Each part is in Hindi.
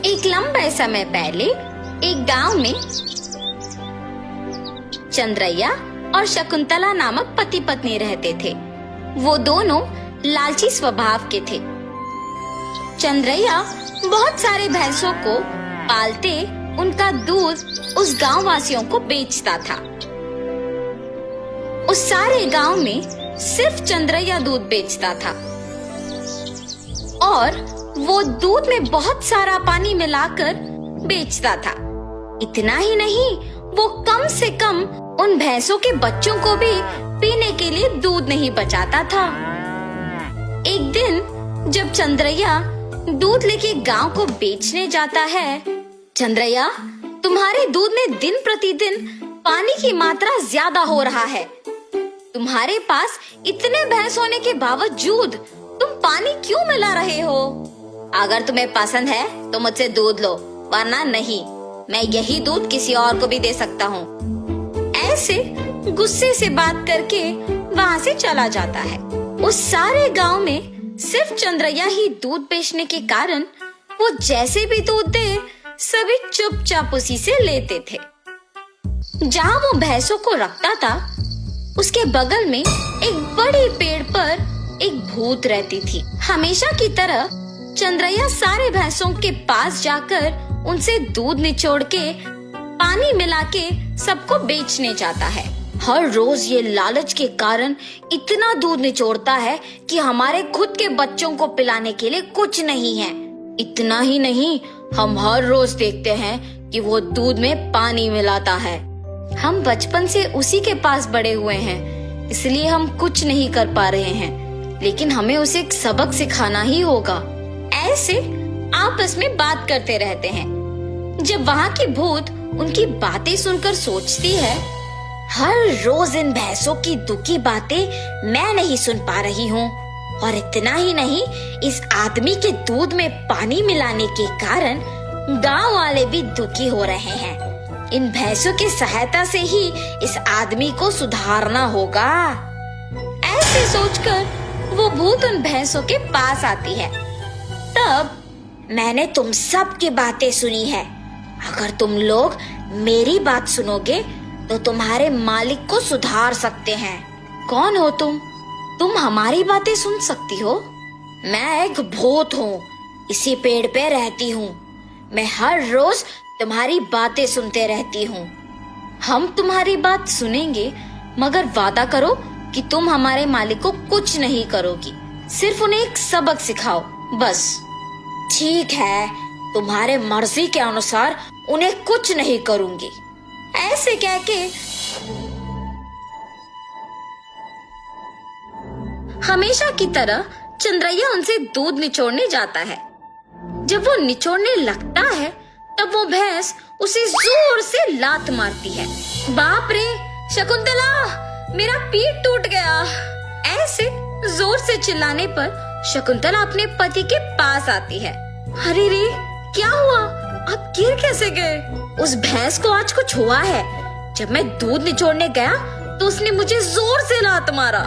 एक लंबे समय पहले एक गांव में चंद्रैया और शकुंतला नामक पति पत्नी रहते थे। वो दोनों लालची स्वभाव के थे। चंद्रैया बहुत सारे भैंसों को पालते उनका दूध उस गांव वासियों को बेचता था। उस सारे गांव में सिर्फ चंद्रैया दूध बेचता था और वो दूध में बहुत सारा पानी मिलाकर बेचता था। इतना ही नहीं, वो कम से कम उन भैंसों के बच्चों को भी पीने के लिए दूध नहीं बचाता था। एक दिन जब चंद्रैया दूध लेके गांव को बेचने जाता है, चंद्रैया, तुम्हारे दूध में दिन प्रतिदिन पानी की मात्रा ज्यादा हो रहा है। तुम्हारे पास इतने भैंस होने के बावजूद तुम पानी क्यों मिला रहे हो? अगर तुम्हें पसंद है तो मुझसे दूध लो, वरना नहीं। मैं यही दूध किसी और को भी दे सकता हूँ। ऐसे गुस्से से बात करके वहाँ से चला जाता है। उस सारे गांव में सिर्फ चंद्रैया ही दूध बेचने के कारण वो जैसे भी दूध दे सभी चुपचाप उसी से लेते थे। जहाँ वो भैंसों को रखता था उसके बगल में एक बड़े पेड़ पर एक भूत रहती थी। हमेशा की तरह चंद्रैया सारे भैंसों के पास जाकर उनसे दूध निचोड़ के पानी मिला के सबको बेचने जाता है। हर रोज ये लालच के कारण इतना दूध निचोड़ता है कि हमारे खुद के बच्चों को पिलाने के लिए कुछ नहीं है। इतना ही नहीं, हम हर रोज देखते हैं कि वो दूध में पानी मिलाता है। हम बचपन से उसी के पास बड़े हुए हैं, इसलिए हम कुछ नहीं कर पा रहे हैं, लेकिन हमें उसे एक सबक सिखाना ही होगा। ऐसे आपस में बात करते रहते हैं। जब वहाँ की भूत उनकी बातें सुनकर सोचती है, हर रोज इन भैंसों की दुखी बातें मैं नहीं सुन पा रही हूँ, और इतना ही नहीं, इस आदमी के दूध में पानी मिलाने के कारण गांव वाले भी दुखी हो रहे हैं। इन भैंसों की सहायता से ही इस आदमी को सुधारना होगा। ऐसे सोचकर वो भूत उन भैंसों के पास आती है। तब मैंने तुम सब की बातें सुनी है। अगर तुम लोग मेरी बात सुनोगे तो तुम्हारे मालिक को सुधार सकते हैं। कौन हो तुम? तुम हमारी बातें सुन सकती हो? मैं एक भूत हूँ, इसी पेड़ पे रहती हूँ। मैं हर रोज तुम्हारी बातें सुनते रहती हूँ। हम तुम्हारी बात सुनेंगे, मगर वादा करो कि तुम हमारे मालिक को कुछ नहीं करोगी, सिर्फ उन्हें एक सबक सिखाओ, बस। ठीक है, तुम्हारे मर्जी के अनुसार उन्हें कुछ नहीं करूंगी। ऐसे कह के हमेशा की तरह चंद्रैया उनसे दूध निचोड़ने जाता है। जब वो निचोड़ने लगता है तब वो भैंस उसे जोर से लात मारती है। बाप रे शकुंतला, मेरा पीठ टूट गया। ऐसे जोर से चिल्लाने पर शकुंतला अपने पति के पास आती है। अरे रे, क्या हुआ? आप गिर कैसे गए? उस भैंस को आज कुछ हुआ है। जब मैं दूध निचोड़ने गया तो उसने मुझे जोर से लात मारा।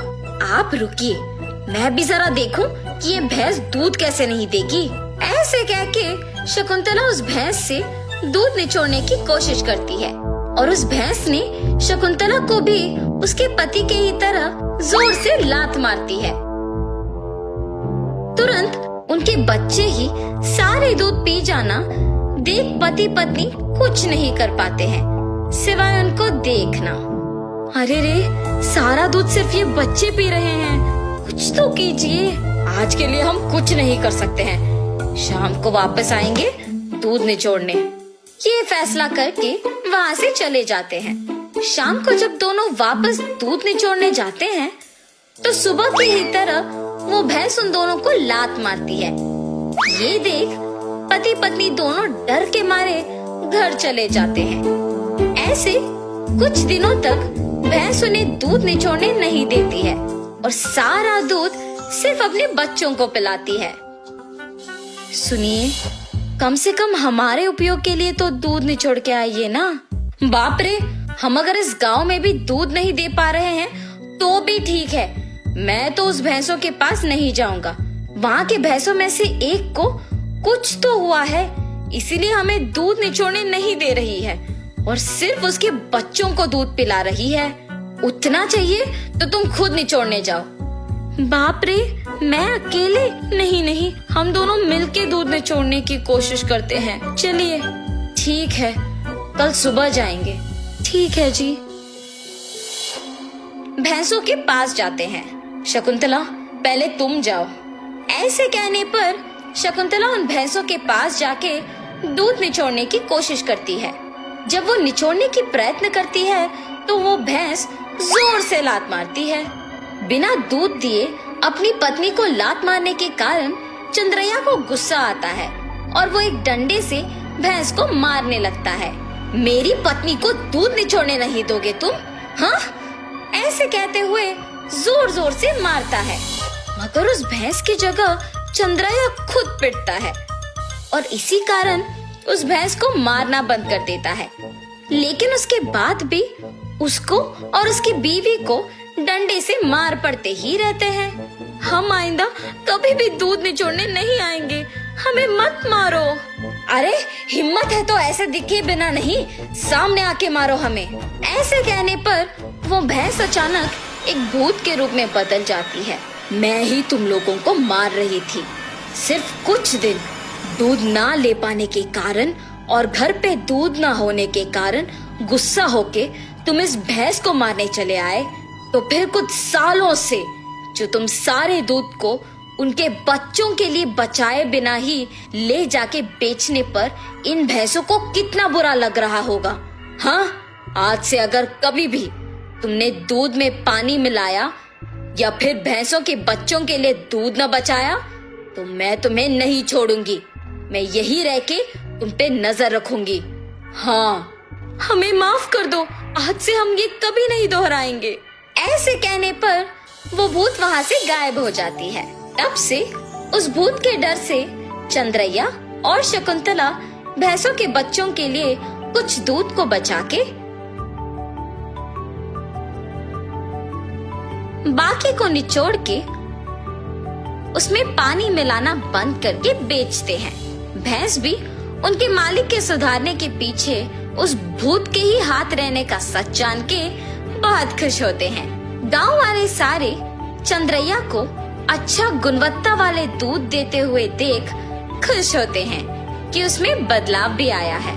आप रुकिए, मैं भी जरा देखूं कि ये भैंस दूध कैसे नहीं देगी। ऐसे कह के शकुंतला उस भैंस से दूध निचोड़ने की कोशिश करती है और उस भैंस ने शकुंतला को भी उसके पति के ही तरह जोर से लात मारती है। तुरंत उनके बच्चे ही सारे दूध पी जाना देख पति पत्नी कुछ नहीं कर पाते हैं सिवाय उनको देखना। अरे रे, सारा दूध सिर्फ ये बच्चे पी रहे हैं, कुछ तो कीजिए। आज के लिए हम कुछ नहीं कर सकते हैं, शाम को वापस आएंगे दूध निचोड़ने। ये फैसला करके वहाँ से चले जाते हैं। शाम को जब दोनों वापस दूध निचोड़ने जाते हैं तो सुबह की ही तरह वो भैंस उन दोनों को लात मारती है। ये देख पति पत्नी दोनों डर के मारे घर चले जाते हैं। ऐसे कुछ दिनों तक भैंस उन्हें दूध निचोड़ने नहीं देती है और सारा दूध सिर्फ अपने बच्चों को पिलाती है। सुनिए, कम से कम हमारे उपयोग के लिए तो दूध निचोड़ के आइए ना। बाप रे, हम अगर इस गांव में भी दूध नहीं दे पा रहे हैं तो भी ठीक है, मैं तो उस भैंसों के पास नहीं जाऊंगा। वहाँ के भैंसों में से एक को कुछ तो हुआ है, इसीलिए हमें दूध निचोड़ने नहीं दे रही है और सिर्फ उसके बच्चों को दूध पिला रही है। उतना चाहिए तो तुम खुद निचोड़ने जाओ। बाप रे, मैं अकेले? नहीं नहीं, हम दोनों मिलके दूध निचोड़ने की कोशिश करते हैं। चलिए ठीक है, कल सुबह जाएंगे। ठीक है जी। भैंसों के पास जाते हैं। शकुंतला, पहले तुम जाओ। ऐसे कहने पर शकुंतला उन भैंसों के पास जाके दूध निचोड़ने की कोशिश करती है। जब वो निचोड़ने की प्रयत्न करती है तो वो भैंस जोर से लात मारती है। बिना दूध दिए अपनी पत्नी को लात मारने के कारण चंद्रैया को गुस्सा आता है और वो एक डंडे से भैंस को मारने लगता है। मेरी पत्नी को दूध निचोड़ने नहीं दोगे तुम? हाँ? ऐसे कहते हुए जोर जोर से मारता है, मगर उस भैंस की जगह चंद्रैया खुद पिटता है और इसी कारण उस भैंस को मारना बंद कर देता है। लेकिन उसके बाद भी उसको और उसकी बीवी को डंडे से मार पड़ते ही रहते हैं। हम आइंदा कभी भी दूध निचोड़ने नहीं आएंगे, हमें मत मारो। अरे हिम्मत है तो ऐसे दिखे बिना नहीं, सामने आके मारो हमें। ऐसे कहने पर वो भैंस अचानक एक भूत के रूप में बदल जाती है। मैं ही तुम लोगों को मार रही थी। सिर्फ कुछ दिन दूध ना ले पाने के कारण और घर पे दूध ना होने के कारण गुस्सा होके तुम इस भैंस को मारने चले आए, तो फिर कुछ सालों से जो तुम सारे दूध को उनके बच्चों के लिए बचाए बिना ही ले जाके बेचने पर इन भैंसों को कितना बुरा लग रहा होगा। हाँ, आज से अगर कभी भी तुमने दूध में पानी मिलाया या फिर भैंसों के बच्चों के लिए दूध न बचाया तो मैं तुम्हें नहीं छोड़ूंगी। मैं यही रह के तुम पे नजर रखूंगी। हाँ, हमें माफ कर दो, आज से हम ये कभी नहीं दोहराएंगे। ऐसे कहने पर वो भूत वहाँ से गायब हो जाती है। तब से उस भूत के डर से चंद्रैया और शकुंतला भैंसों के बच्चों के लिए कुछ दूध को बचा के बाकी को निचोड़ के उसमें पानी मिलाना बंद करके बेचते हैं। भैंस भी उनके मालिक के सुधारने के पीछे उस भूत के ही हाथ रहने का सच जान के बहुत खुश होते हैं। गांव वाले सारे चंद्रैया को अच्छा गुणवत्ता वाले दूध देते हुए देख खुश होते हैं कि उसमें बदलाव भी आया है।